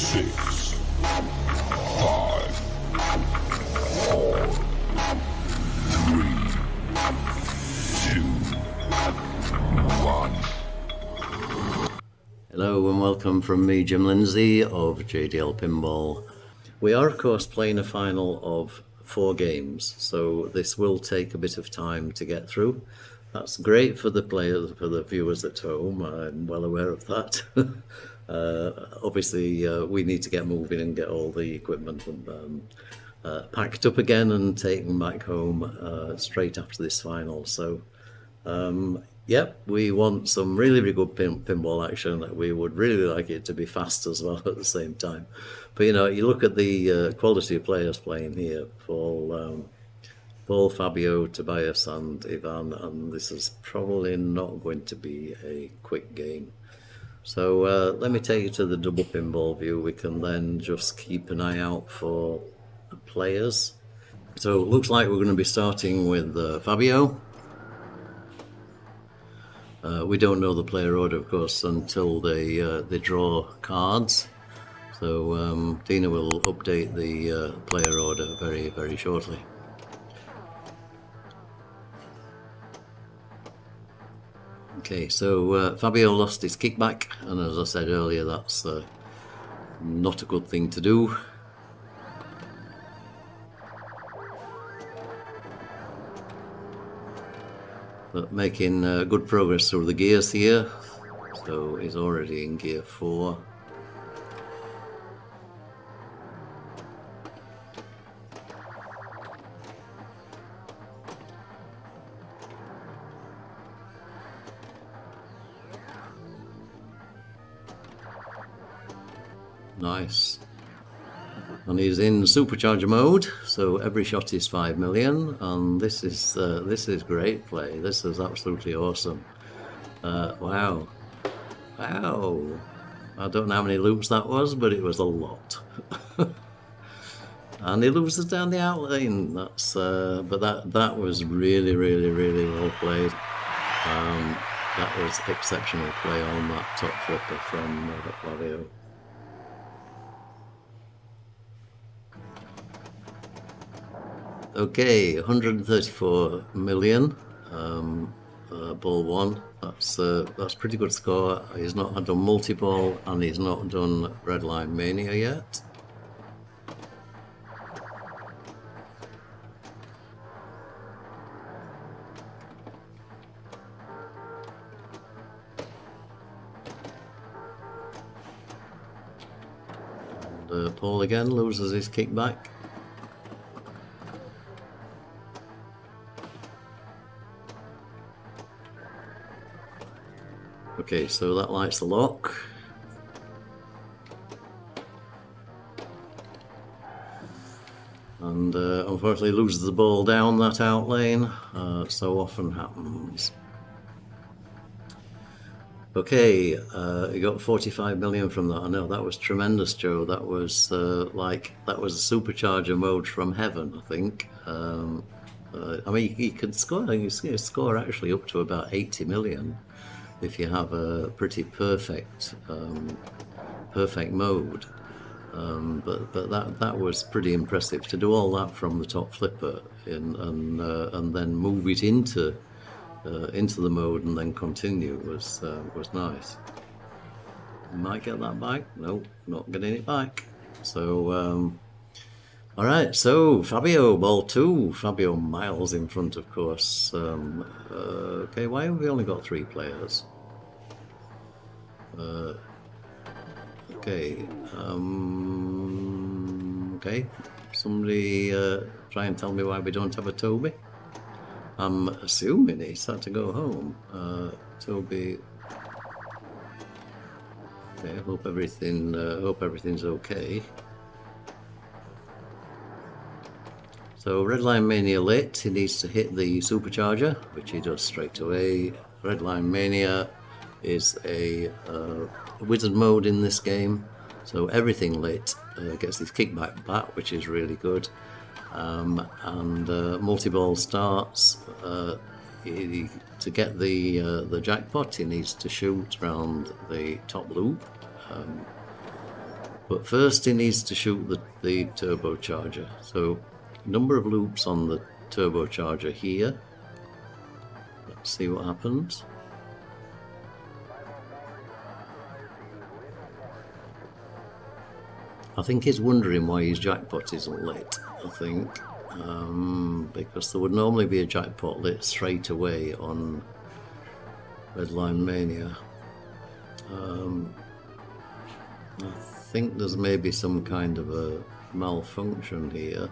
6, 5, 4, 3, 2, 1. Hello and welcome from me, Jim Lindsay of JDL Pinball. We are of course playing a final of 4 games, so this will take a bit of time to get through. That's great for the players, for the viewers at home, I'm well aware of that. Obviously we need to get moving and get all the equipment packed up again and taken back home straight after this final. So yep, we want some really, really good pinball action. We would really like it to be fast as well at the same time. But you know, you look at the quality of players playing here, Paul, Fabio, Tobias and Ivan, and this is probably not going to be a quick game. So let me take you to the double pinball view. We can then just keep an eye out for players. So it looks like we're going to be starting with Fabio. We don't know the player order, of course, until they draw cards. So Dina will update the player order very, very shortly. Okay, so Fabio lost his kickback, and as I said earlier, that's not a good thing to do. But making good progress through the gears here, so he's already in gear 4. Nice. And he's in supercharger mode, so every shot is 5 million, and this is great play. This is absolutely awesome. Wow. I don't know how many loops that was, but it was a lot. And he loses down the out lane. That's but that was really, really, really well played. That was exceptional play on that top flipper from Fabio. Okay, 134 million, ball 1. That's pretty good score. He's not done multi-ball and he's not done Red Line Mania yet. And Paul again loses his kickback. Okay, so that lights the lock. And unfortunately loses the ball down that out lane. So often happens. Okay, you got 45 million from that. I know that was tremendous, Joe. That was that was a supercharger mode from heaven, I think. I mean, you can score. You can score actually up to about 80 million. If you have a pretty perfect mode, but that was pretty impressive to do all that from the top flipper and then move it into the mode and then continue was nice. Might get that back. No, not getting it back. So all right, so Fabio, ball 2. Fabio miles in front, of course. Okay, why have we only got 3 players? Okay. Okay. Somebody try and tell me why we don't have a Toby. I'm assuming he's had to go home. Toby. Okay, I hope everything's okay. So Redline Mania lit, he needs to hit the supercharger, which he does straight away. Redline Mania is a wizard mode in this game, so everything lit, gets his kickback back, which is really good. And multi-ball starts. To get the jackpot, he needs to shoot around the top loop. But first he needs to shoot the turbocharger. So number of loops on the turbocharger here. Let's see what happens. I think he's wondering why his jackpot isn't lit, I think. Because there would normally be a jackpot lit straight away on Redline Mania. I think there's maybe some kind of a malfunction here.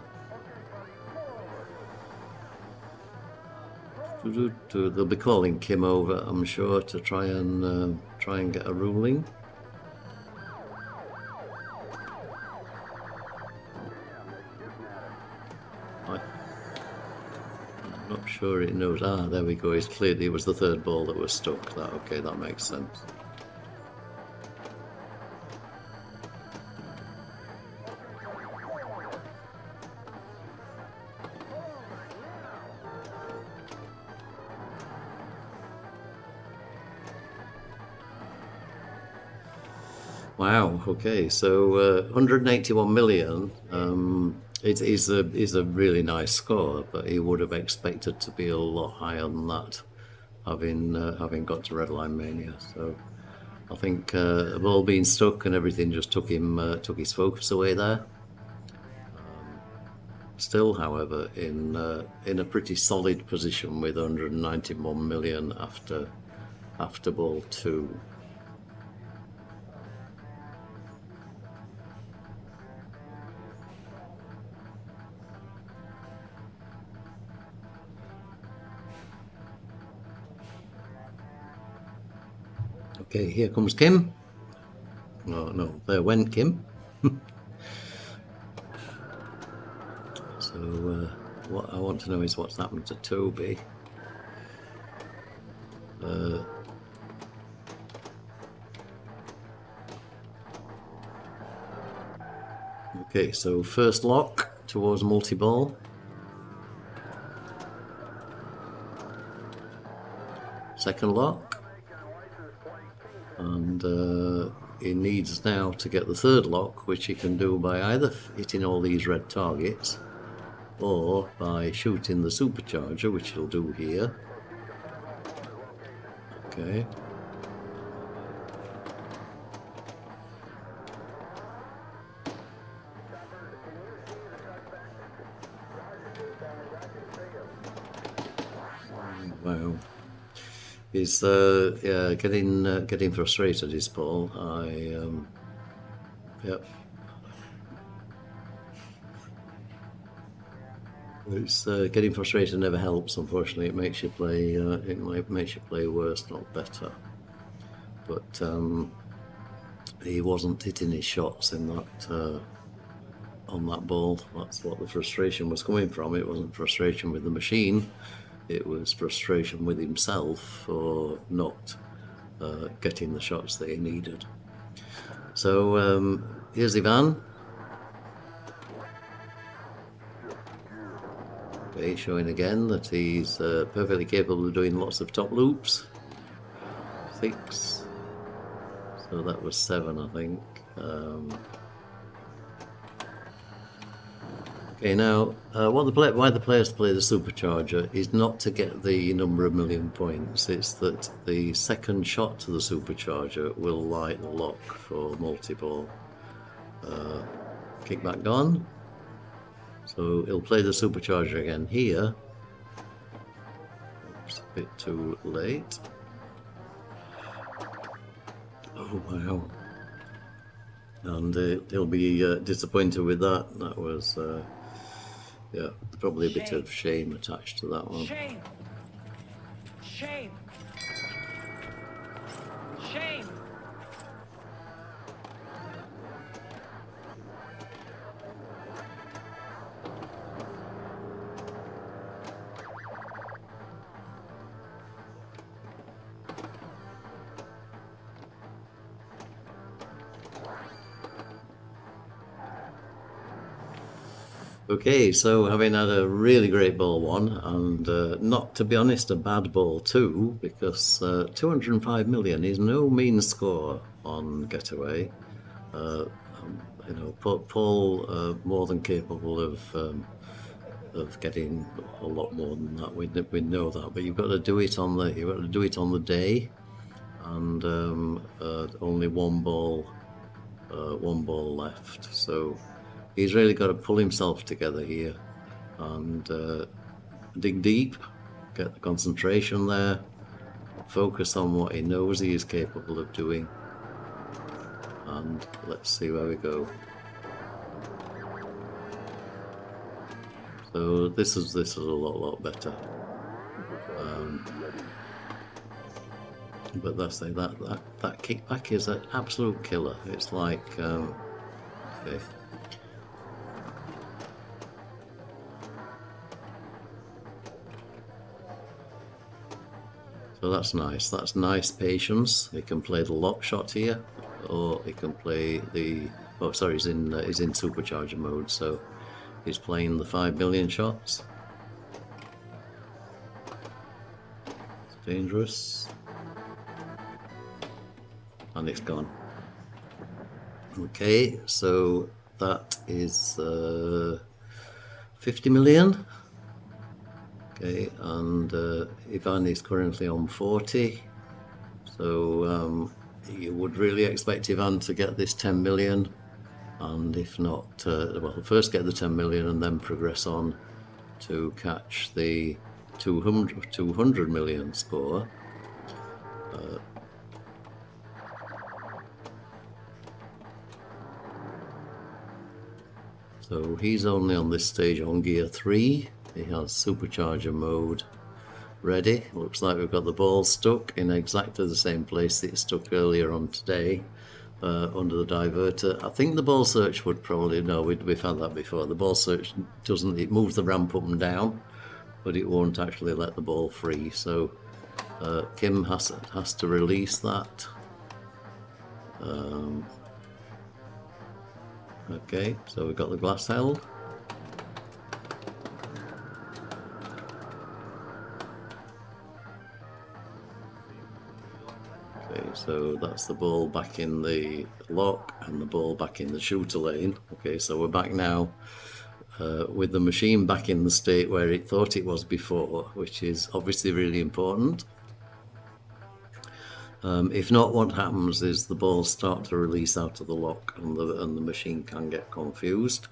They'll be calling Kim over, I'm sure, to try and get a ruling. I'm not sure it knows. Ah, there we go. It's clearly it was the third ball that was stuck. Okay, that makes sense. Wow. Okay. So 181 million. It is a really nice score, but he would have expected to be a lot higher than that, having got to Redline Mania. So I think the ball being stuck and everything just took his focus away there. Still, however, in a pretty solid position with 191 million after ball 2. Okay, here comes Kim. No, there went Kim. So what I want to know is what's happened to Toby. Okay, so first lock towards multi-ball. Second lock. And he needs now to get the third lock, which he can do by either hitting all these red targets or by shooting the supercharger, which he'll do here. Okay. Wow. He's getting frustrated, is Paul. Yep. It's getting frustrated never helps. Unfortunately, it makes you play. It makes you play worse, not better. But he wasn't hitting his shots in that on that ball. That's what the frustration was coming from. It wasn't frustration with the machine. It was frustration with himself for not getting the shots that he needed. So here's Ivan. Okay, showing again that he's perfectly capable of doing lots of top loops. 6. So that was 7, I think. Okay, now why the players play the supercharger is not to get the number of million points. It's that the second shot to the supercharger will light the lock for multi-ball. Kickback gone. So he'll play the supercharger again here. Oops, a bit too late. Oh wow. And he'll be disappointed with that. That was yeah, probably a bit of shame attached to that one. Shame. Shame. Shame. Okay, so having had a really great ball 1 and not, to be honest, a bad ball 2, because 205 million is no mean score on Getaway. you know, Paul more than capable of getting a lot more than that. We know that, but you've got to do it on the day, and only one ball left. So he's really got to pull himself together here and dig deep, get the concentration there, focus on what he knows he is capable of doing, and let's see where we go. So this is a lot better. But that's that kickback is an absolute killer. It's like okay. So that's nice. That's nice patience. He can play the lock shot here, or he can play the. Oh, sorry, he's in supercharger mode, so he's playing the 5 million shots. It's dangerous, and it's gone. Okay, so that is 50 million. Okay, and Ivan is currently on 40, so you would really expect Ivan to get this 10 million, and if not, well, first get the 10 million and then progress on to catch the 200 million score. So he's only on this stage on gear 3. He has supercharger mode ready. Looks like we've got the ball stuck in exactly the same place that it stuck earlier on today, under the diverter. I think the ball search would probably, no, we've had that before. The ball search doesn't, it moves the ramp up and down, but it won't actually let the ball free. So Kim has to release that. Okay, so we've got the glass held. So that's the ball back in the lock and the ball back in the shooter lane. Okay, so we're back now with the machine back in the state where it thought it was before, which is obviously really important. If not, what happens is the balls start to release out of the lock, and the machine can get confused.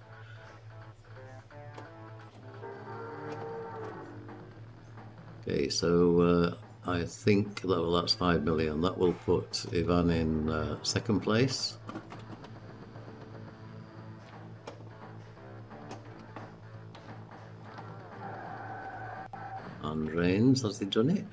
Okay, so I think that's 5 million. That will put Ivan in second place. And Reigns, has he done it?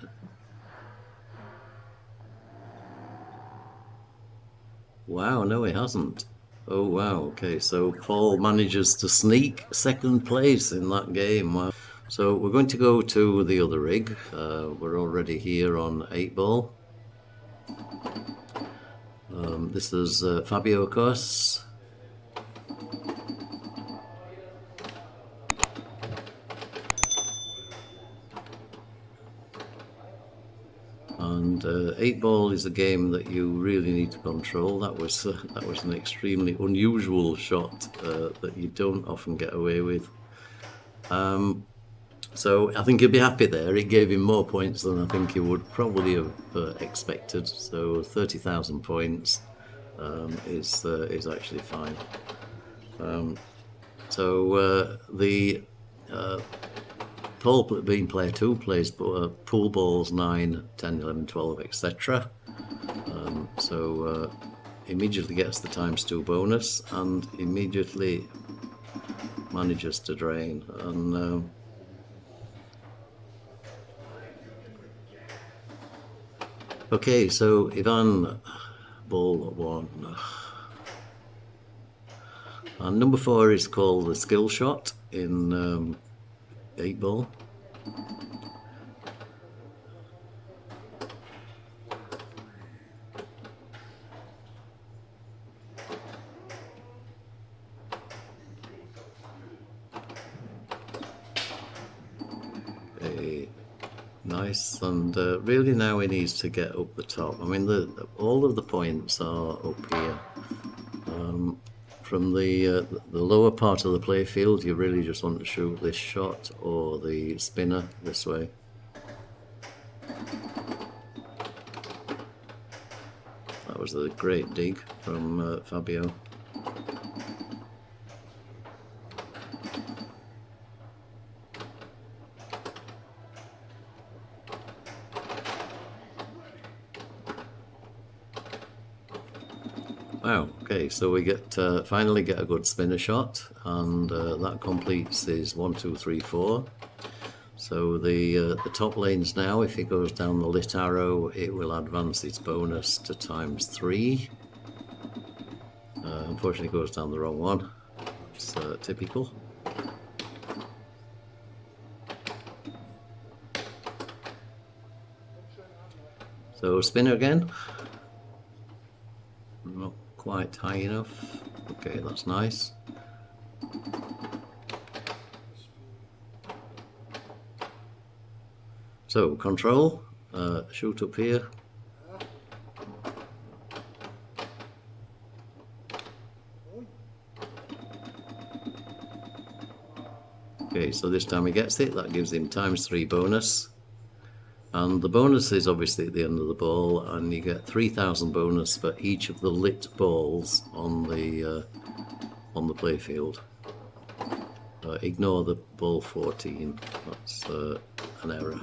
Wow, no, he hasn't. Oh wow, okay, so Paul manages to sneak second place in that game. Wow. So we're going to go to the other rig. We're already here on 8-ball. This is Fabio, of course. And 8-ball is a game that you really need to control. That was an extremely unusual shot that you don't often get away with. So I think he'll be happy there. It gave him more points than I think he would probably have expected. So 30,000 points is actually fine. So the Paul being player 2 plays pool balls 9, 10, 11, 12, etc. So immediately gets the ×2 bonus and immediately manages to drain. And okay, so Ivan, ball 1. And number 4 is called the skill shot in 8-ball. Nice, and really now he needs to get up the top. I mean, all of the points are up here. from the lower part of the playfield, you really just want to shoot this shot or the spinner this way. That was a great dig from Fabio. Wow, okay, so we get finally get a good spinner shot, and that completes his 1, 2, 3, 4. So the top lanes now, if he goes down the lit arrow, it will advance its bonus to ×3. Unfortunately, it goes down the wrong one. It's typical. So spinner again. Not quite high enough. Okay, that's nice. So control, shoot up here. Okay, so this time he gets it. That gives him ×3 bonus. And the bonus is obviously at the end of the ball, and you get 3,000 bonus for each of the lit balls on the playfield. Ignore the ball 14. That's an error.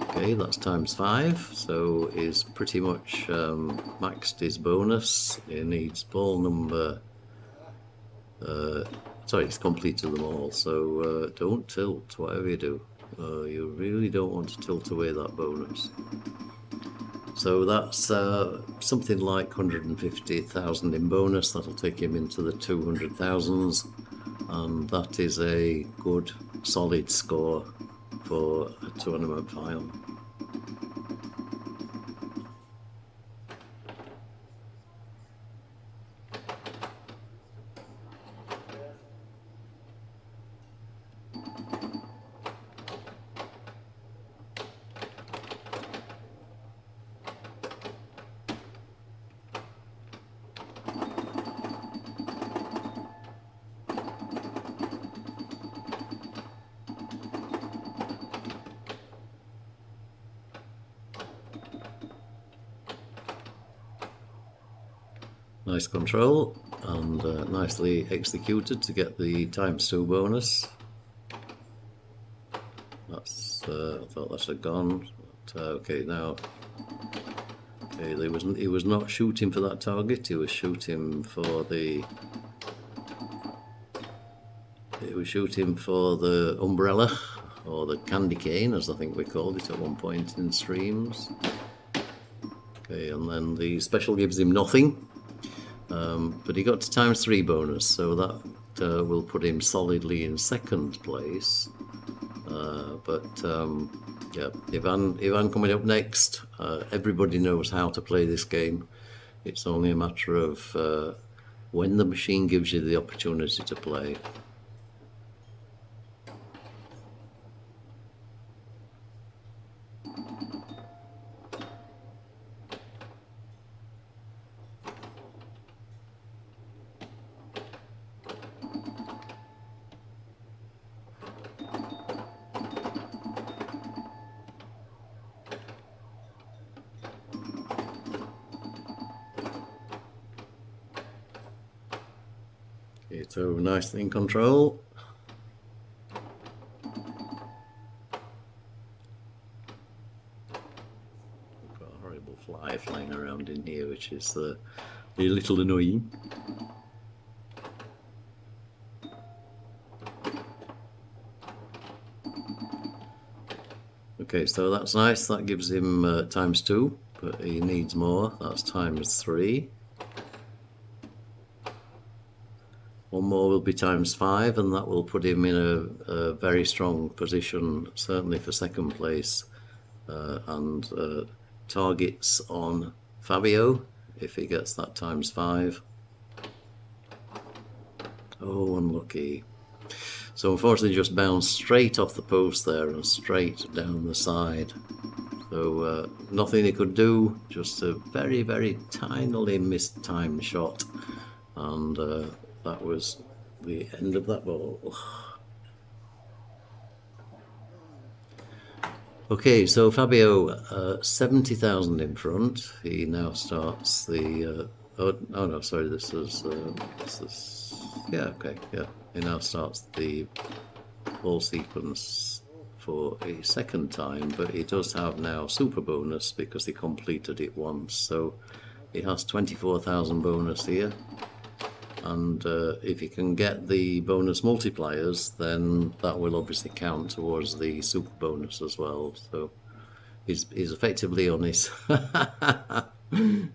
Okay, that's ×5, so he's pretty much maxed his bonus. He needs ball number... sorry, he's completed them all, so don't tilt, whatever you do. You really don't want to tilt away that bonus. So that's something like 150,000 in bonus. That'll take him into the 200,000s, and that is a good, solid score for a tournament final. Nice control, and nicely executed to get the ×2 bonus. That's I thought that had gone. But, okay, now okay, he was not shooting for that target. He was shooting for the umbrella, or the candy cane, as I think we called it at one point in streams. Okay, and then the special gives him nothing. But he got to ×3 bonus, so that will put him solidly in second place. Yeah, Ivan coming up next. Everybody knows how to play this game. It's only a matter of when the machine gives you the opportunity to play. Okay, so nicely in control. We've got a horrible fly flying around in here, which is a little annoying. Okay, so that's nice. That gives him ×2, but he needs more. That's ×3. One more will be ×5, and that will put him in a very strong position, certainly for second place, and targets on Fabio if he gets that ×5. Oh, unlucky. So unfortunately just bounced straight off the post there and straight down the side. So nothing he could do, just a very, very tinily mistimed shot. And that was the end of that ball. Okay, so Fabio, 70,000 in front. He now starts the... oh no, sorry, this is... yeah, okay, yeah. He now starts the ball sequence for a second time, but he does have now super bonus because he completed it once. So he has 24,000 bonus here. And if you can get the bonus multipliers, then that will obviously count towards the super bonus as well. So he's effectively on his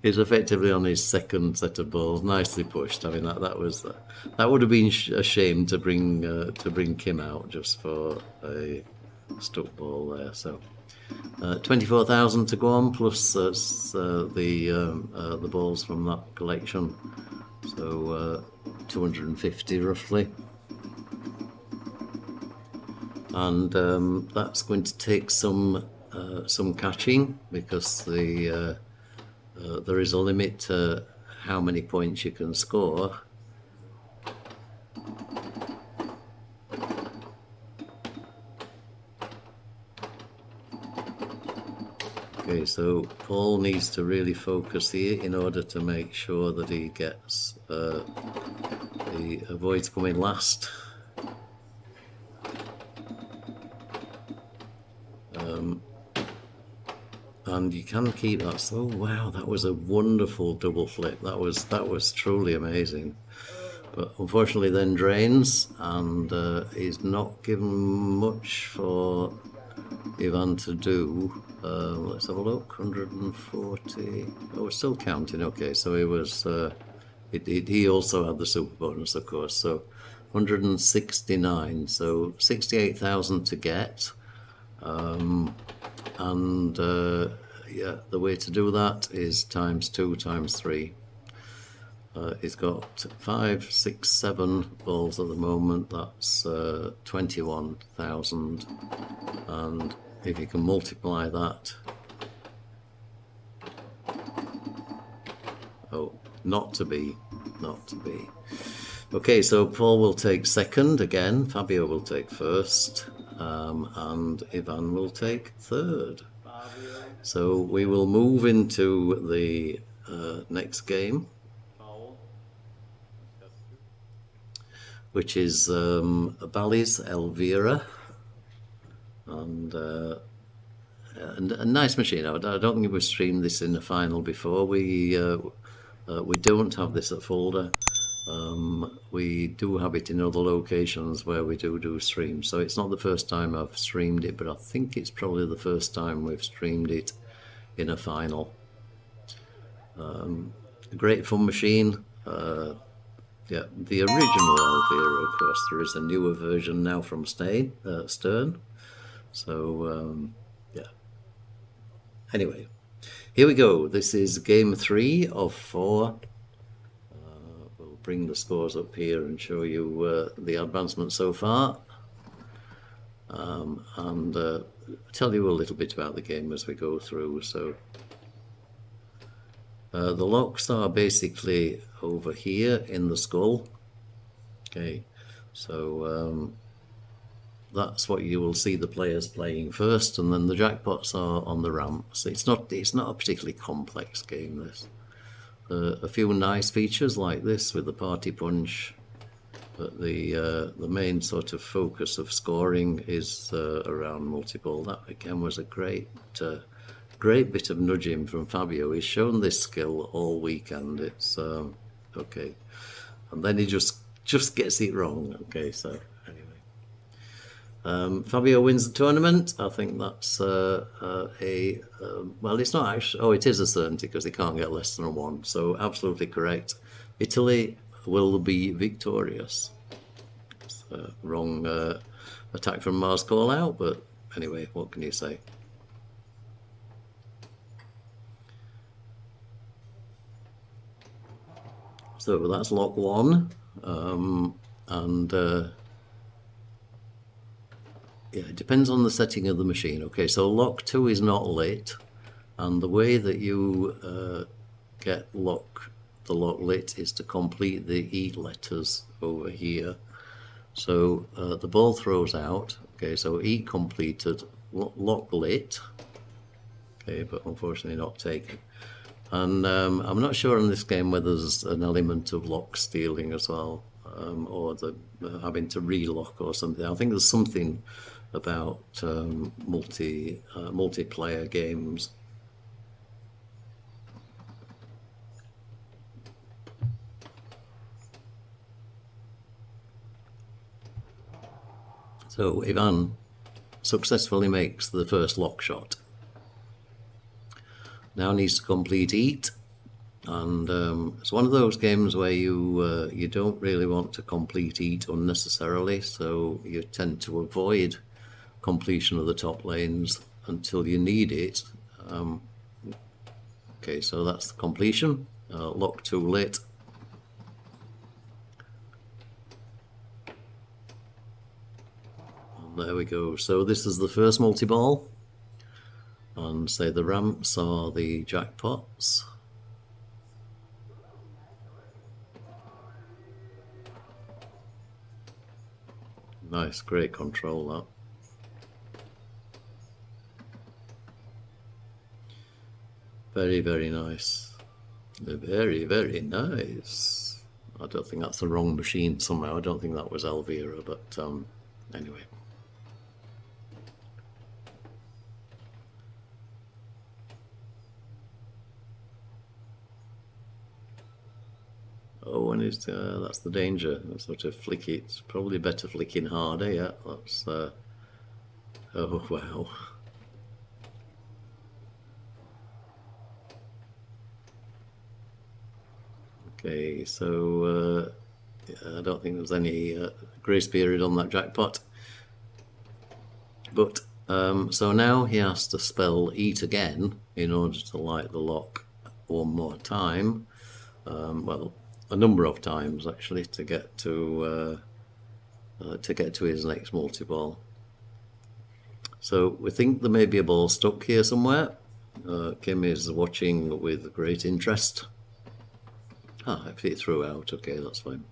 he's effectively on his second set of balls. Nicely pushed. I mean that would have been a shame to bring Kim out just for a stuck ball there. So 24,000 to go on plus the balls from that collection. So 250 roughly, and that's going to take some catching because there is a limit to how many points you can score. Okay, so Paul needs to really focus here in order to make sure that he gets he avoids coming last. And you can keep that. So wow, that was a wonderful double flip. That was truly amazing. But unfortunately, then drains, and he's not given much for Ivan to do. Let's have a look. 140. Oh, we're still counting. Okay, so he was. He also had the super bonus, of course. So 169. So 68,000 to get. And yeah, the way to do that is times 2 times 3. He's got 5, 6, 7 balls at the moment. That's 21,000, and if you can multiply that, oh, not to be. Okay, so Paul will take second again. Fabio will take first, and Ivan will take third. So we will move into the next game, which is Bally's Elvira, and a nice machine. I don't think we've streamed this in the final before. We don't have this at Folder. We do have it in other locations where we do streams, so it's not the first time I've streamed it, but I think it's probably the first time we've streamed it in a final. A great fun machine. Yeah, the original Elvira, of course. There is a newer version now from Stern. So, yeah. Anyway, here we go. This is game 3 of 4. We'll bring the scores up here and show you the advancement so far. And tell you a little bit about the game as we go through. So, the locks are basically over here in the skull. Okay, so that's what you will see the players playing first, and then the jackpots are on the ramps. It's not a particularly complex game, this. A few nice features like this with the party punch, but the main sort of focus of scoring is around multi-ball. That again was a great bit of nudging from Fabio. He's shown this skill all weekend. It's okay, and then he just gets it wrong. Okay, so anyway, Fabio wins the tournament. I think that's well, it's not actually. Oh, it is a certainty because he can't get less than a 1. So absolutely correct. Italy will be victorious. It's a wrong attack from Mars call out, but anyway, what can you say? So that's lock 1, and yeah, it depends on the setting of the machine. Okay, so lock 2 is not lit, and the way that you get the lock lit is to complete the E letters over here. So the ball throws out. Okay, so E completed, lock lit. Okay, but unfortunately not taken. And I'm not sure in this game whether there's an element of lock stealing as well, or the having to relock or something. I think there's something about multiplayer games. So Ivan successfully makes the first lock shot. Now needs to complete Eat, and it's one of those games where you don't really want to complete Eat unnecessarily, so you tend to avoid completion of the top lanes until you need it. Okay, so that's the completion. Lock 2 lit. And there we go. So this is the first multi-ball. And say the ramps are the jackpots. Nice, great control that. Very, very nice. Very, very nice. I don't think that's the wrong machine somehow. I don't think that was Elvira, but anyway. Oh, and it's, that's the danger. That's sort of flick it. It's probably better flicking harder, yeah. That's, oh, wow. Okay, so I don't think there's any grace period on that jackpot. But, so now he has to spell Eat again in order to light the lock one more time. Well, a number of times actually to get to his next multi-ball. So we think there may be a ball stuck here somewhere. Kim is watching with great interest. Ah, if it threw out, okay, that's fine.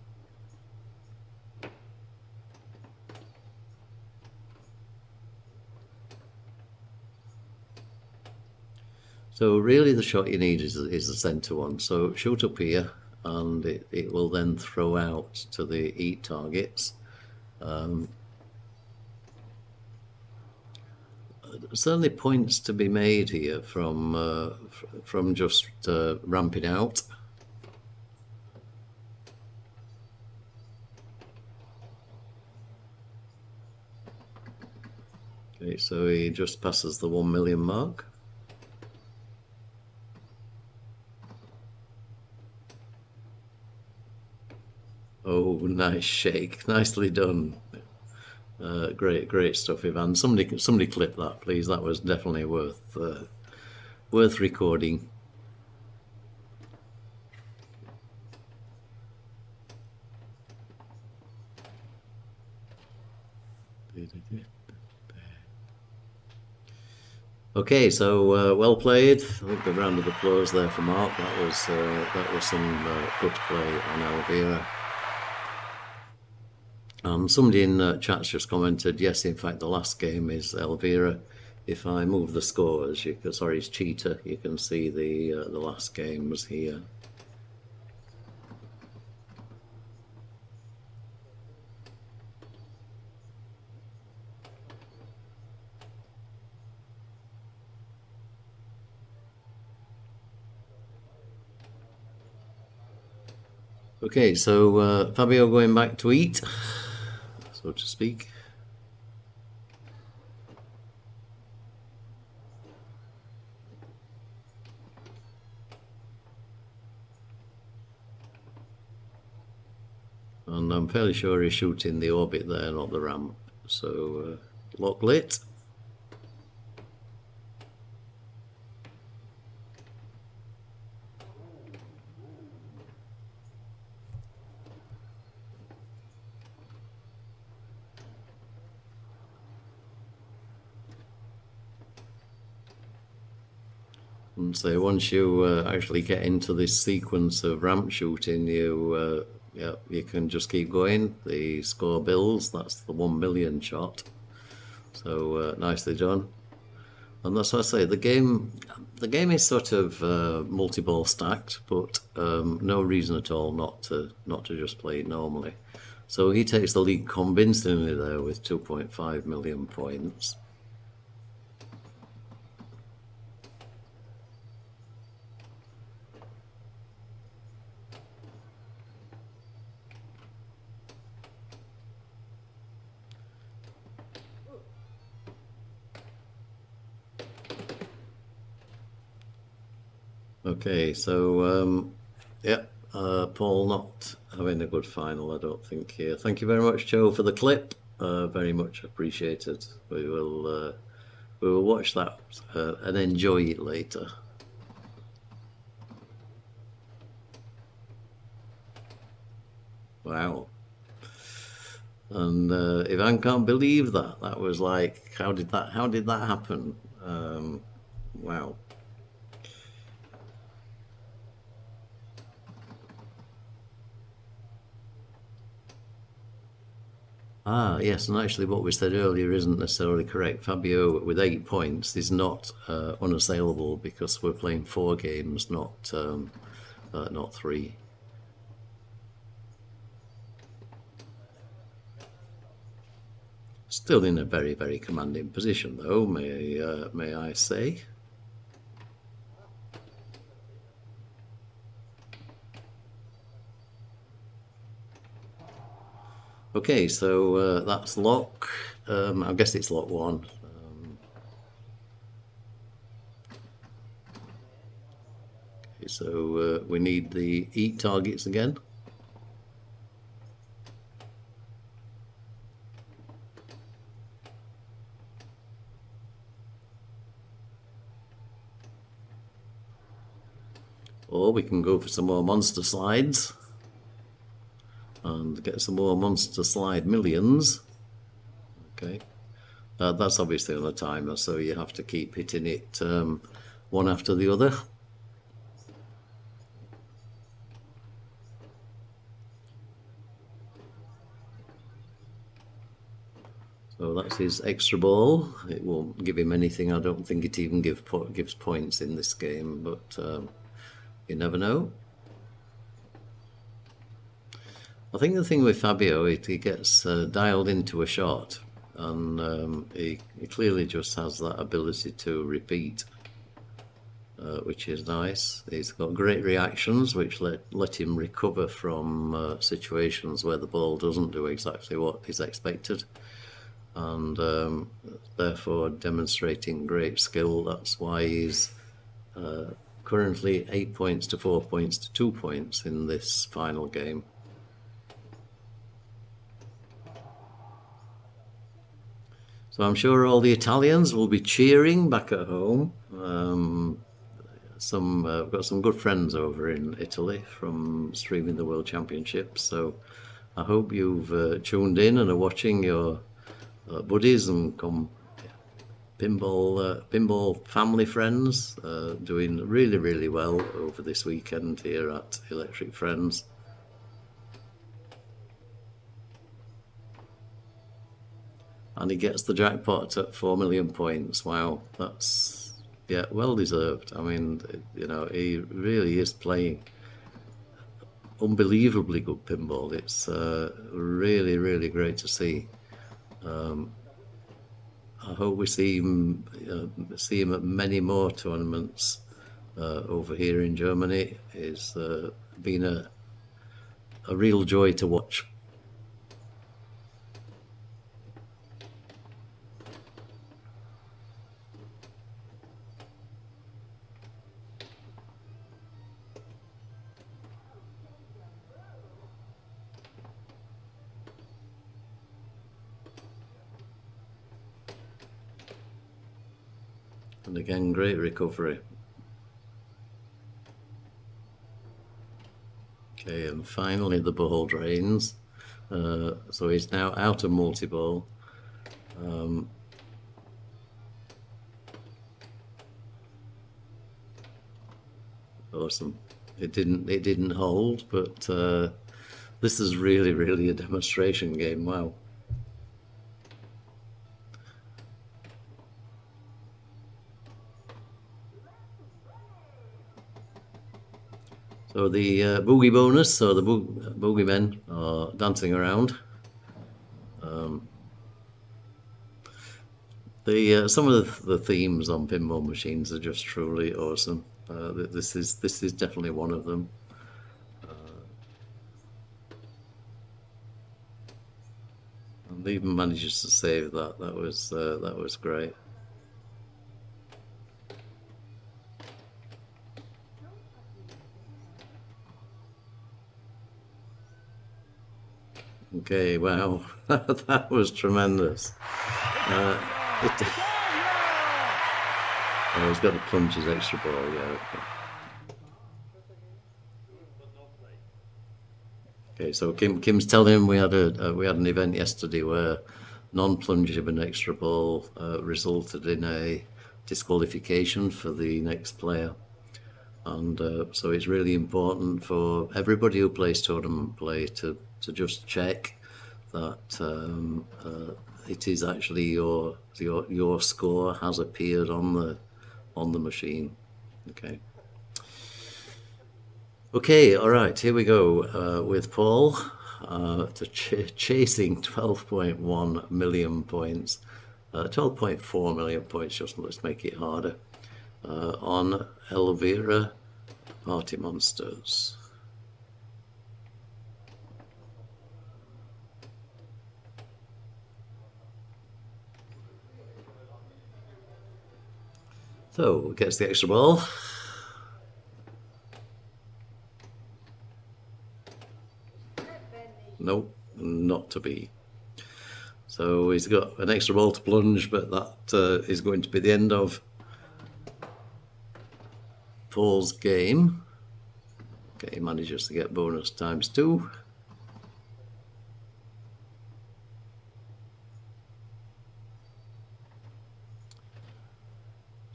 So really the shot you need is the centre one. So shoot up here, and it will then throw out to the Eat targets. Certainly points to be made here from just ramping out. Okay, so he just passes the 1 million mark. Oh, nice shake, nicely done. Great stuff, Ivan. Somebody clip that, please. That was definitely worth recording. Okay, so well played. I think a round of applause there for Mark. That was some good play on Elvira. Somebody in chat's just commented, yes, in fact, the last game is Elvira. If I move the scores, sorry, it's Cheetah. You can see the last games here. Okay, so Fabio going back to Eat, so to speak. And I'm fairly sure he's shooting the orbit there, not the ramp. So lock lit. And so once you actually get into this sequence of ramp shooting, yeah, you can just keep going. The score builds. That's the 1 million shot. So nicely done. And that's what I say. The game is sort of multi-ball stacked, but no reason at all not to just play it normally. So he takes the lead convincingly there with 2.5 million points. Okay, so yeah, Paul not having a good final, I don't think here. Thank you very much, Joe, for the clip. Very much appreciated. We will watch that and enjoy it later. Wow. And Ivan can't believe that. That was like, how did that happen? Wow. Ah, yes, and actually what we said earlier isn't necessarily correct. Fabio with 8 points is not unassailable because we're playing 4 games, not 3. Still in a very, very commanding position, though, may I say. Okay, so that's lock. I guess it's lock 1. Okay, so we need the eat targets again. Or we can go for some more monster slides and get some more monster slide millions. Okay, that's obviously on a timer, so you have to keep hitting it one after the other. So that's his extra ball. It won't give him anything. I don't think it even gives points in this game, but you never know. I think the thing with Fabio, he gets dialed into a shot, and he clearly just has that ability to repeat, which is nice. He's got great reactions, which let him recover from situations where the ball doesn't do exactly what is expected, and therefore demonstrating great skill. That's why he's currently 8 points to 4 points to 2 points in this final game. So I'm sure all the Italians will be cheering back at home. I've got some good friends over in Italy from streaming the World Championships, so I hope you've tuned in and are watching your buddies and pinball family friends doing really, really well over this weekend here at Electric Friends. And he gets the jackpot at 4 million points. Wow, that's, yeah, well deserved. I mean, you know, he really is playing unbelievably good pinball. It's really, really great to see. I hope we see him at many more tournaments over here in Germany. It's been a real joy to watch. And again, great recovery. Okay, and finally the ball drains. So he's now out of multi-ball. awesome. It didn't hold, but this is really a demonstration game. Wow. So the boogie bonus, so the boogie men are dancing around. Some of the themes on pinball machines are just truly awesome. This is definitely one of them. And even manages to save that. That was great. Okay, wow, that was tremendous. Oh, he's got to plunge his extra ball, yeah. Okay, so Kim's telling him we had an event yesterday where non-plunge of an extra ball resulted in a disqualification for the next player. And so it's really important for everybody who plays tournament play to just check that it is actually your score has appeared on the machine. Okay, all right, here we go with Paul chasing 12.1 million points, 12.4 million points. Just let's make it harder. On Elvira Party Monsters. So gets the extra ball. Nope, not to be. So he's got an extra ball to plunge, but that is going to be the end of Paul's game. Okay, he manages to get bonus ×2.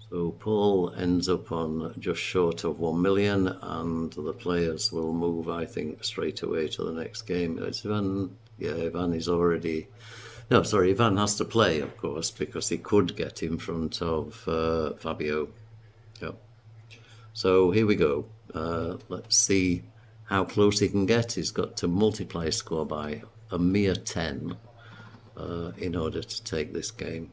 So Paul ends up on just short of 1 million, and the players will move, I think, straight away to the next game. It's Ivan. Yeah, Ivan is already... No, sorry, Ivan has to play, of course, because he could get in front of Fabio. Yep. So here we go. Let's see how close he can get. He's got to multiply his score by a mere 10 in order to take this game.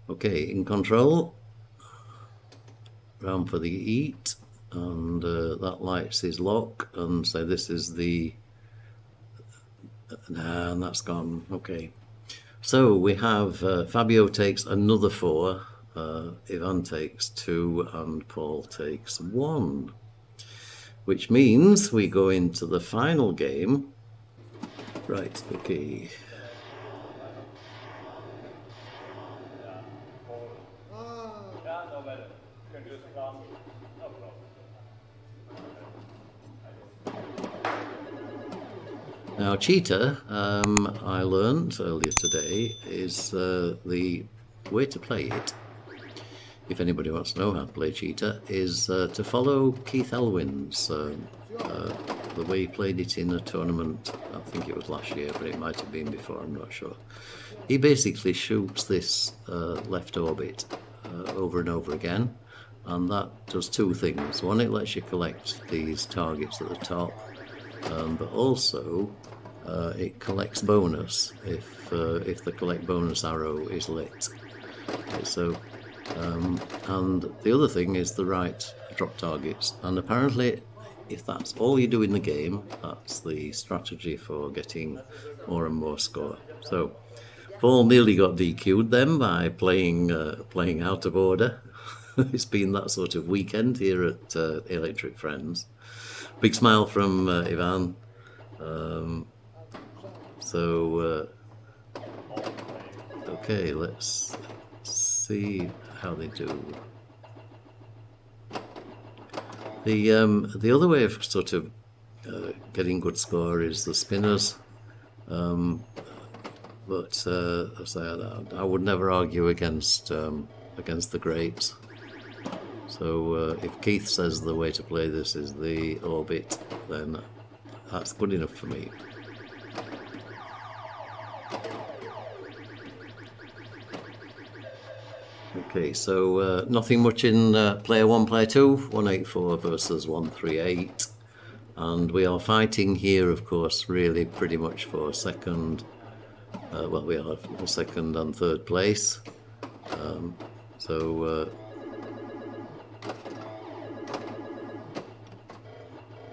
Okay, in control. Round for the eat, and that lights his lock, and so this is the... Nah, and that's gone. Okay. So we have Fabio takes another 4, Ivan takes 2, and Paul takes 1. Which means we go into the final game. Right, okay. Now, Cheetah, I learned earlier today, is the way to play it, if anybody wants to know how to play Cheetah, is to follow Keith Elwin's, the way he played it in a tournament. I think it was last year, but it might have been before, I'm not sure. He basically shoots this left orbit over and over again, and that does 2 things. One, it lets you collect these targets at the top, but also it collects bonus if the collect bonus arrow is lit. Okay, so and the other thing is the right drop targets, and apparently if that's all you do in the game, that's the strategy for getting more and more score. So Paul nearly got DQ'd then by playing out of order. It's been that sort of weekend here at Electric Friends. Big smile from Ivan. Okay, let's see how they do. The other way of sort of getting good score is the spinners. But I would never argue against the greats. So if Keith says the way to play this is the orbit, then that's good enough for me. Okay, so nothing much in player 1, player 2, 184 versus 138. And we are fighting here, of course, really pretty much for second. Well, we are for second and third place.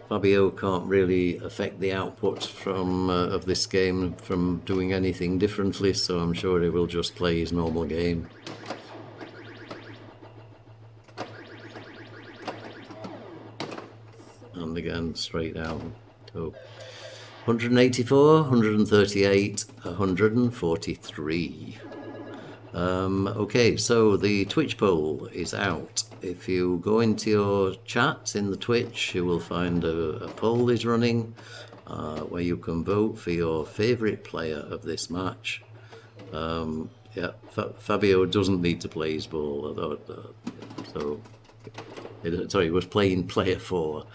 Fabio can't really affect the output from of this game from doing anything differently, so I'm sure he will just play his normal game. And again, straight down. So 184, 138, 143. Okay, so the Twitch poll is out. If you go into your chat in the Twitch, you will find a poll is running where you can vote for your favourite player of this match. Yeah, Fabio doesn't need to play his ball, sorry, he was playing player 4.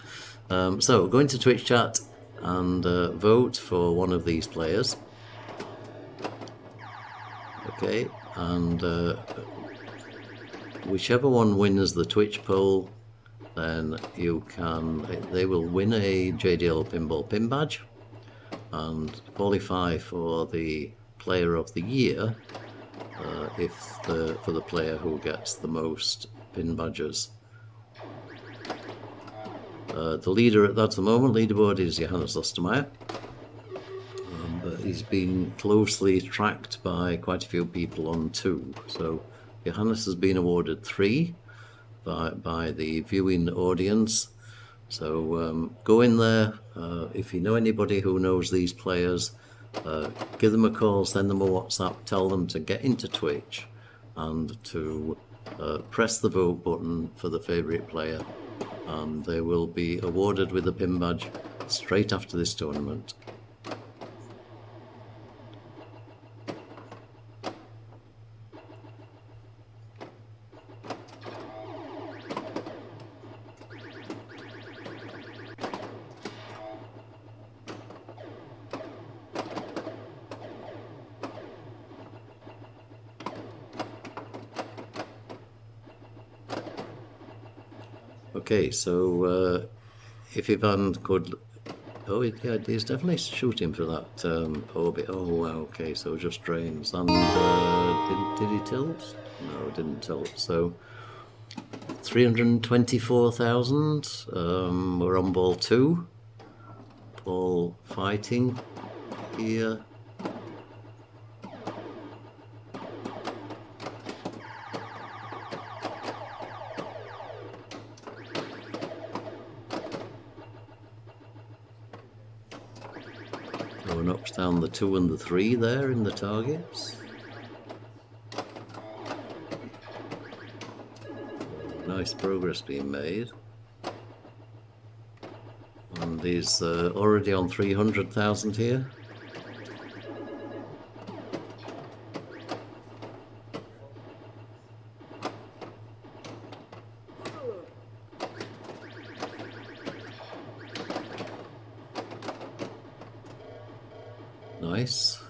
So go into Twitch chat and vote for one of these players. Okay, and whichever one wins the Twitch poll, then they will win a JDL Pinball pin badge and qualify for the Player of the Year for the player who gets the most pin badges. The leader at the moment, leaderboard, is Johannes Ostermeyer. But he's been closely tracked by quite a few people on 2. So Johannes has been awarded 3 by the viewing audience. So go in there. If you know anybody who knows these players, give them a call, send them a WhatsApp, tell them to get into Twitch and to press the vote button for the favourite player, and they will be awarded with a pin badge straight after this tournament. Okay, so if Ivan could... Oh, yeah, he's definitely shooting for that orbit. Oh, wow, okay, so just drains. And did he tilt? No, didn't tilt. So 324,000. We're on ball 2. Paul fighting here. Knocks down the 2 and the 3 there in the targets. Nice progress being made. And he's already on 300,000 here. Nice.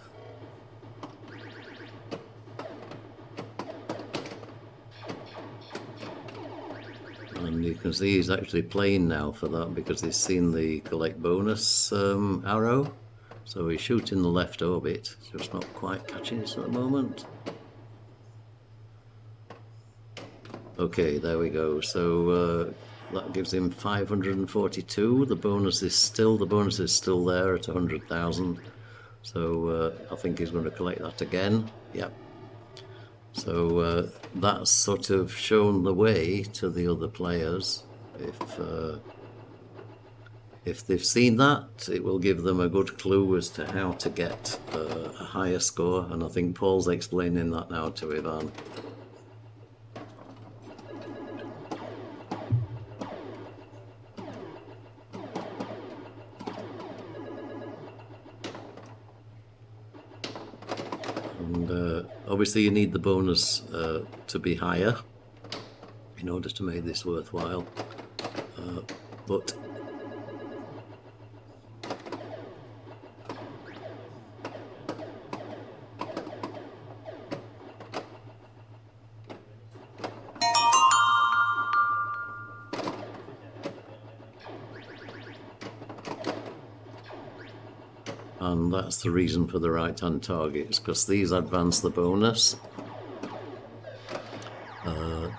And you can see he's actually playing now for that because he's seen the collect bonus arrow. So he's shooting the left orbit, just not quite catching it at the moment. Okay, there we go. So that gives him 542. The bonus is still there at 100,000. So I think he's going to collect that again. Yep. So that's sort of shown the way to the other players. If they've seen that, it will give them a good clue as to how to get a higher score. And I think Paul's explaining that now to Ivan. And obviously you need the bonus to be higher in order to make this worthwhile. But and that's the reason for the right-hand targets, because these advance the bonus.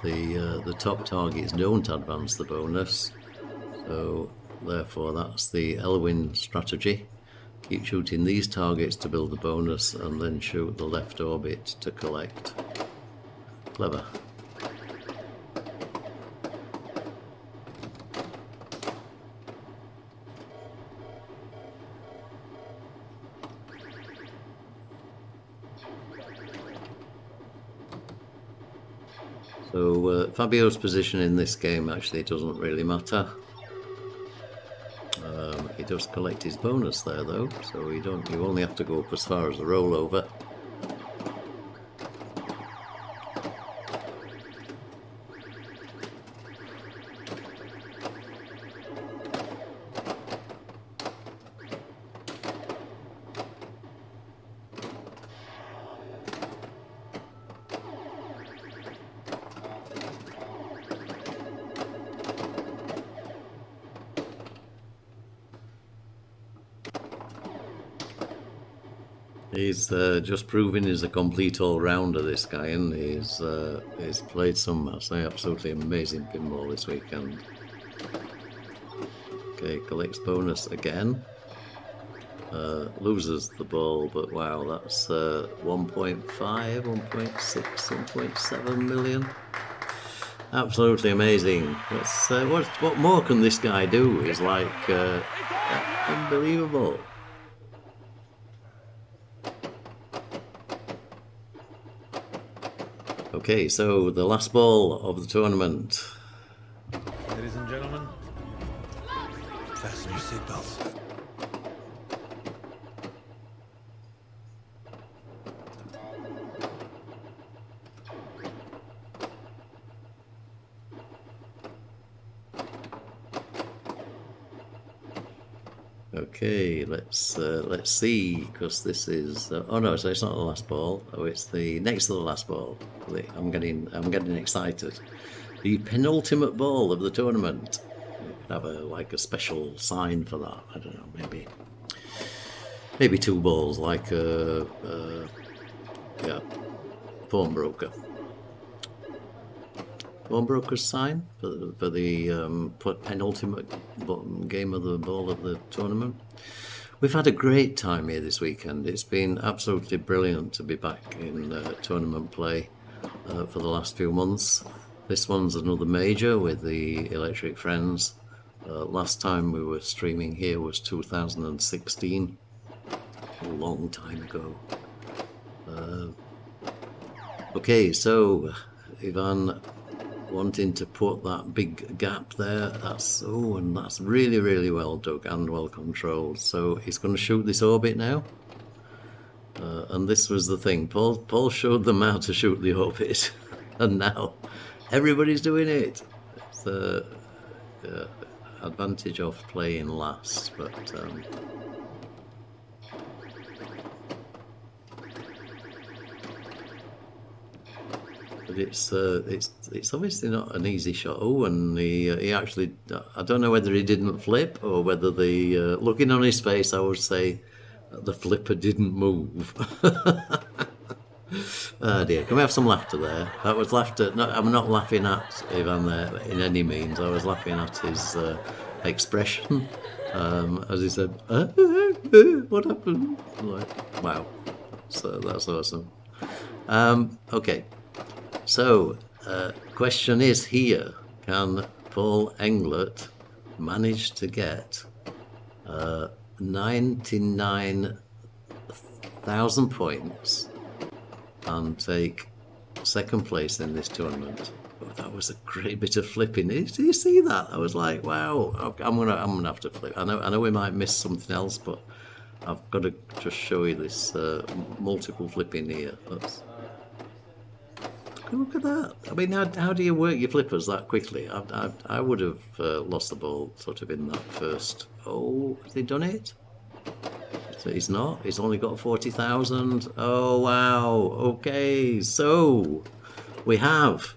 The top targets don't advance the bonus, so therefore that's the Elwin strategy. Keep shooting these targets to build the bonus, and then shoot the left orbit to collect. Clever. So Fabio's position in this game actually doesn't really matter. He does collect his bonus there though, so you only have to go up as far as the rollover. He's just proving he's a complete all-rounder, this guy, and he's played some, I say, absolutely amazing pinball this weekend. Okay, collects bonus again. Loses the ball, but wow, that's 1.5, 1.6, 1.7 million. Absolutely amazing. What more can this guy do? Is like unbelievable. Okay, so the last ball of the tournament. Ladies and gentlemen, fasten your seatbelts. Okay, let's see, because this is oh no, so it's not the last ball. Oh, it's the next to the last ball. I'm getting excited. The penultimate ball of the tournament. We could have like a special sign for that. I don't know, maybe two balls, like yeah, pawnbroker's sign for the penultimate game of the ball of the tournament. We've had a great time here this weekend. It's been absolutely brilliant to be back in tournament play for the last few months. This one's another major with the Electric Friends. Last time we were streaming here was 2016, a long time ago. Okay, so Ivan wanting to put that big gap there, and that's really, really well dug and well controlled. So he's going to shoot this orbit now, and this was the thing. Paul showed them how to shoot the orbit, and now everybody's doing it. It's the advantage of playing last, but it's obviously not an easy shot. Oh, and he actually, I don't know whether he didn't flip or whether the looking on his face, I would say the flipper didn't move. Oh dear, can we have some laughter there? That was laughter. No, I'm not laughing at Ivan there in any means. I was laughing at his expression as he said, what happened? Like, wow, so that's awesome. Okay. So, question is here, can Paul Englert manage to get 99,000 points and take second place in this tournament? Oh, that was a great bit of flipping. Did you see that? I was like, wow, I'm gonna have to flip. I know we might miss something else, but I've got to just show you this multiple flipping here. Look at that. I mean, how do you work your flippers that quickly? I would have lost the ball sort of in that first. Oh, has he done it? So he's not. He's only got 40,000. Oh, wow. Okay, so we have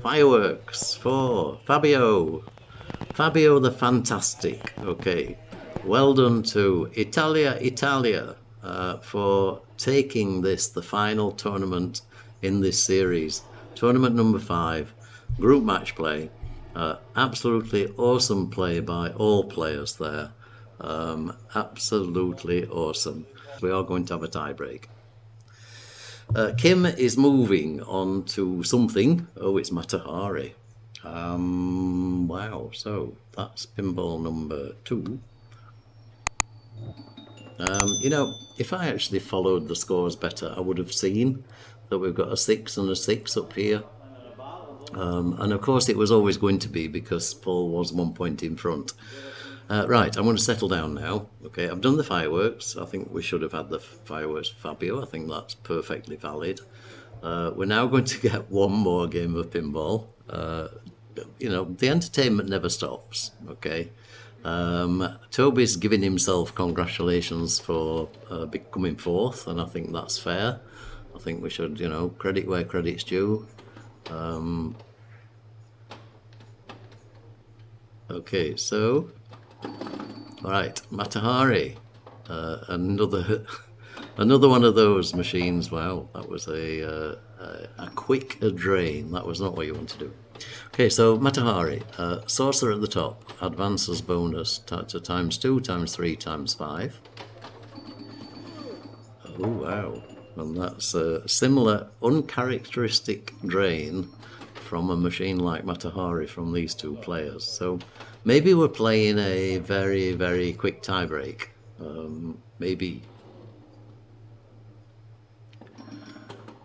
fireworks for Fabio. Fabio the Fantastic. Okay. Well done to Italia, for taking this, the final tournament in this series. Tournament number 5, group match play. Absolutely awesome play by all players there. Absolutely awesome. We are going to have a tie break. Kim is moving on to something. Oh, it's Matahari. Wow, so that's pinball number 2. You know, if I actually followed the scores better, I would have seen that we've got a 6 and a 6 up here. And of course it was always going to be because Paul was 1 point in front. Right, I'm going to settle down now. Okay, I've done the fireworks. I think we should have had the fireworks for Fabio. I think that's perfectly valid. We're now going to get one more game of pinball. You know, the entertainment never stops, okay? Toby's giving himself congratulations for becoming 4th, and I think that's fair. I think we should, you know, credit where credit's due. Okay, so, all right, Matahari, another one of those machines. Wow, that was a quick drain. That was not what you want to do. Okay, so Matahari, saucer at the top, advances bonus to ×2, ×3, ×5. Oh wow, and that's a similar uncharacteristic drain from a machine like Matahari from these two players. So maybe we're playing a very, very quick tiebreak. Maybe.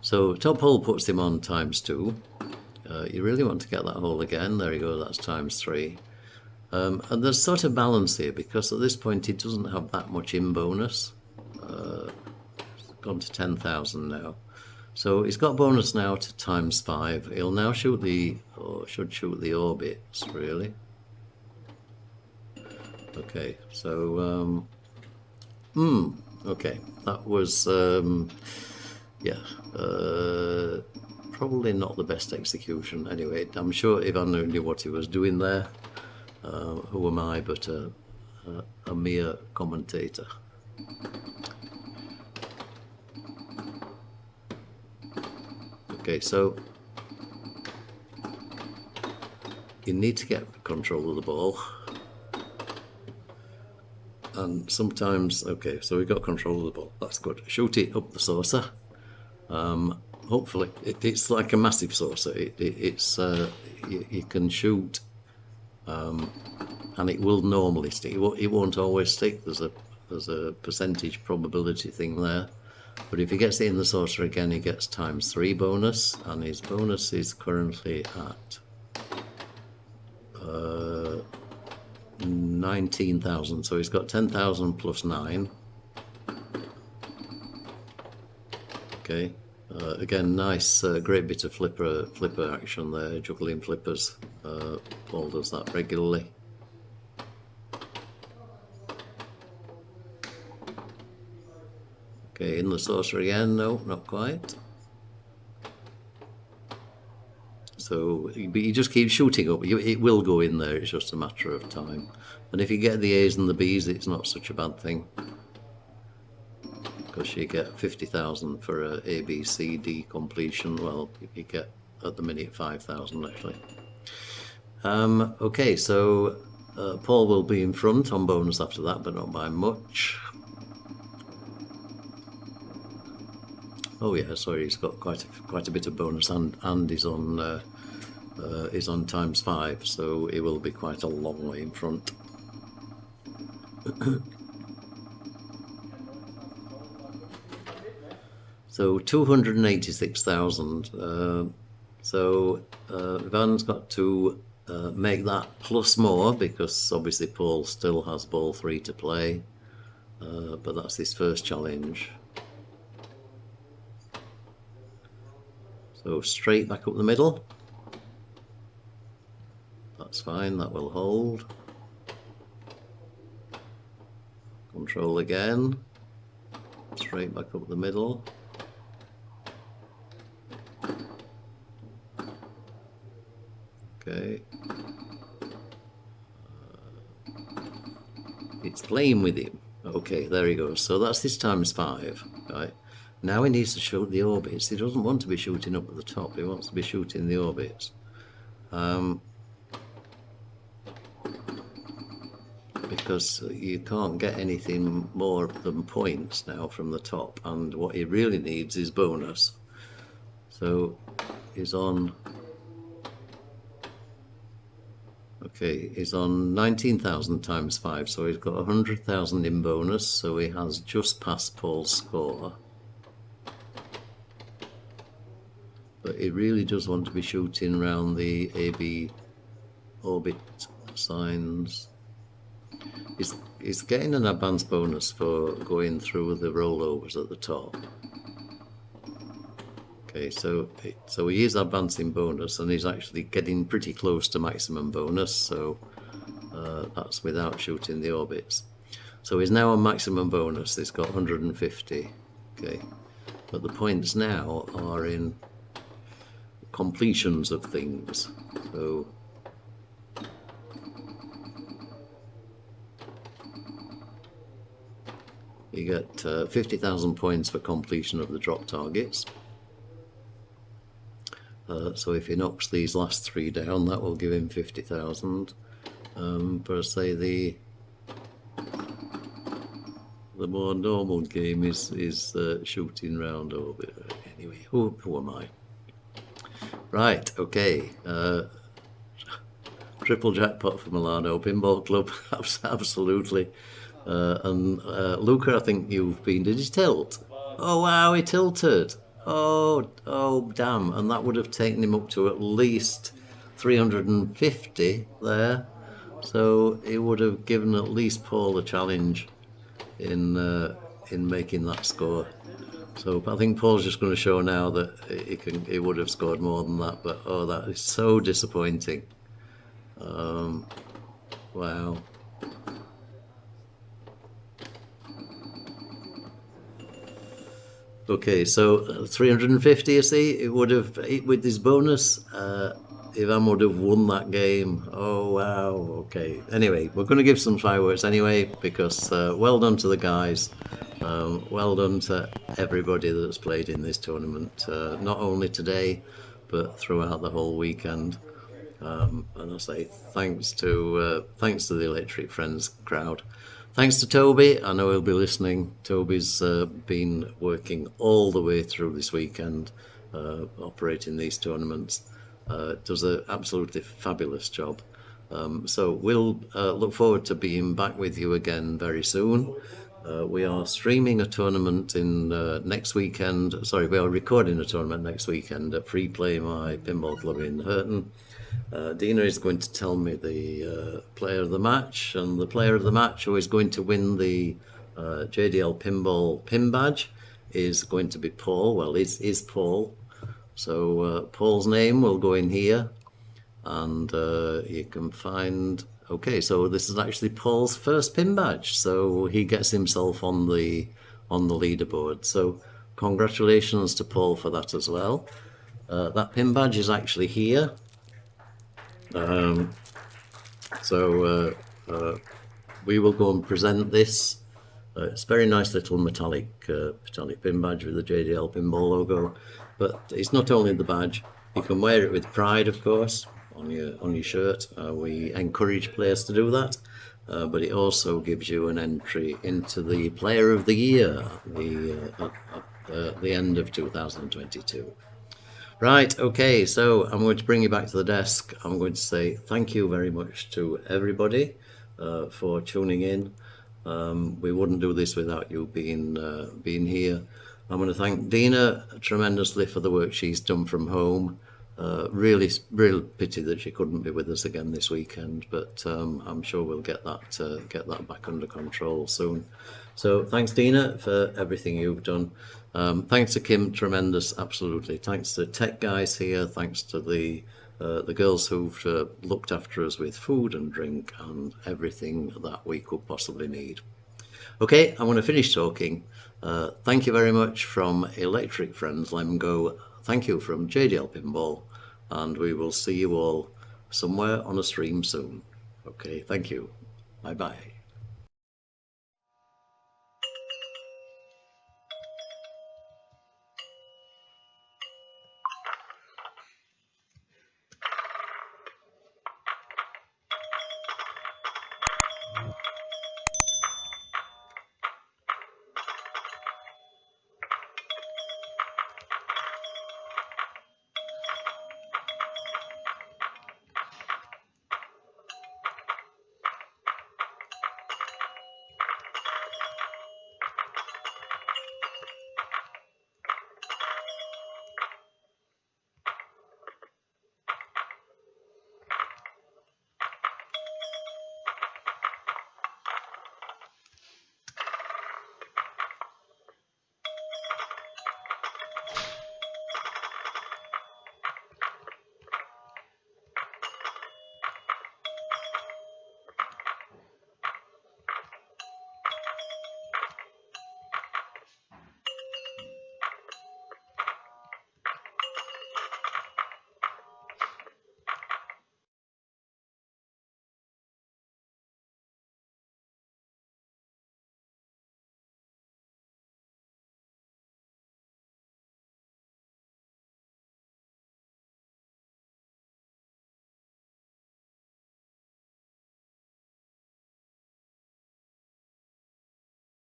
So top hole puts him on ×2. You really want to get that hole again. There you go, that's ×3. And there's sort of balance here because at this point he doesn't have that much in bonus. It's gone to 10,000 now. So he's got bonus now to ×5. He'll now shoot the, or should shoot the orbits, really. Okay, so, okay, that was, yeah, probably not the best execution. Anyway, I'm sure Ivan knew what he was doing there. Who am I but a mere commentator? Okay, so you need to get control of the ball. And sometimes, okay, so we got control of the ball. That's good. Shoot it up the saucer. Hopefully, it's like a massive saucer. It's you can shoot, and it will normally stick. It won't always stick. There's a percentage probability thing there. But if he gets it in the saucer again, he gets ×3 bonus, and his bonus is currently at 19,000. So he's got 10,000 plus 9. Okay. Again, nice, great bit of flipper action there, juggling flippers. Paul does that regularly. Okay, in the saucer again. No, not quite. So, but you just keep shooting up. It will go in there. It's just a matter of time. And if you get the A's and the B's, it's not such a bad thing, because you get 50,000 for a A, B, C, D completion. Well, you get at the minute 5,000 actually. Okay, so Paul will be in front on bonus after that, but not by much. Oh yeah, sorry, he's got quite a bit of bonus, and he's on ×5, so he will be quite a long way in front. So 286,000. So Van's got to make that plus more, because obviously Paul still has ball 3 to play. but that's his first challenge. So straight back up the middle. That's fine, that will hold. Control again. Straight back up the middle. Okay. It's playing with him. Okay, there he goes. So that's his times 5, right? Now he needs to shoot the orbits. He doesn't want to be shooting up at the top. He wants to be shooting the orbits. Because you can't get anything more than points now from the top, and what he really needs is bonus. So he's on, okay, he's on 19,000 times 5, so he's got 100,000 in bonus, so he has just passed Paul's score. But he really does want to be shooting around the AB orbit signs. He's getting an advanced bonus for going through the rollovers at the top. Okay, so he is advancing bonus, and he's actually getting pretty close to maximum bonus, so that's without shooting the orbits. So he's now on maximum bonus. He's got 150. Okay, but the points now are in completions of things. So you get 50,000 points for completion of the drop targets. So if he knocks these last 3 down, that will give him 50,000. But I say the more normal game is shooting round orbit. Anyway, who am I? Right, okay. Triple jackpot for Milano Pinball Club, absolutely. And Luca, I think you've been. Did he tilt? Oh wow, he tilted. Oh damn! And that would have taken him up to at least 350 there. So he would have given at least Paul a challenge in making that score. So I think Paul's just going to show now that he would have scored more than that. But oh, that is so disappointing. Wow. Okay, so 350, you see, it would have, with this bonus, Ivan would have won that game. Oh, wow, okay. Anyway, we're going to give some fireworks anyway, because well done to the guys. Well done to everybody that's played in this tournament, not only today, but throughout the whole weekend. And I say thanks to the Electric Friends crowd. Thanks to Toby. I know he'll be listening. Toby's been working all the way through this weekend, operating these tournaments. Does an absolutely fabulous job. So we'll look forward to being back with you again very soon. We are streaming a tournament in next weekend. Sorry, we are recording a tournament next weekend at Free Play, my pinball club in Hurton. Dina is going to tell me the player of the match, and the player of the match who is going to win the JDL Pinball pin badge is going to be Paul. Well, is Paul. So Paul's name will go in here, and you can find. Okay, so this is actually Paul's first pin badge, so he gets himself on the leaderboard. So congratulations to Paul for that as well. That pin badge is actually here. So we will go and present this. It's a very nice little metallic pin badge with the JDL Pinball logo. But it's not only the badge. You can wear it with pride, of course, on your shirt. We encourage players to do that. But it also gives you an entry into the Player of the Year at the end of 2022. Right, okay, so I'm going to bring you back to the desk. I'm going to say thank you very much to everybody for tuning in. We wouldn't do this without you being here. I'm going to thank Dina tremendously for the work she's done from home. Really, real pity that she couldn't be with us again this weekend, but I'm sure we'll get that back under control soon. So thanks, Dina, for everything you've done. Thanks to Kim, tremendous, absolutely. Thanks to tech guys here. Thanks to the girls who've looked after us with food and drink and everything that we could possibly need. Okay, I'm going to finish talking. Thank you very much from Electric Friends Lemgo. Thank you from JDL Pinball, and we will see you all somewhere on a stream soon. Okay, thank you. Bye-bye.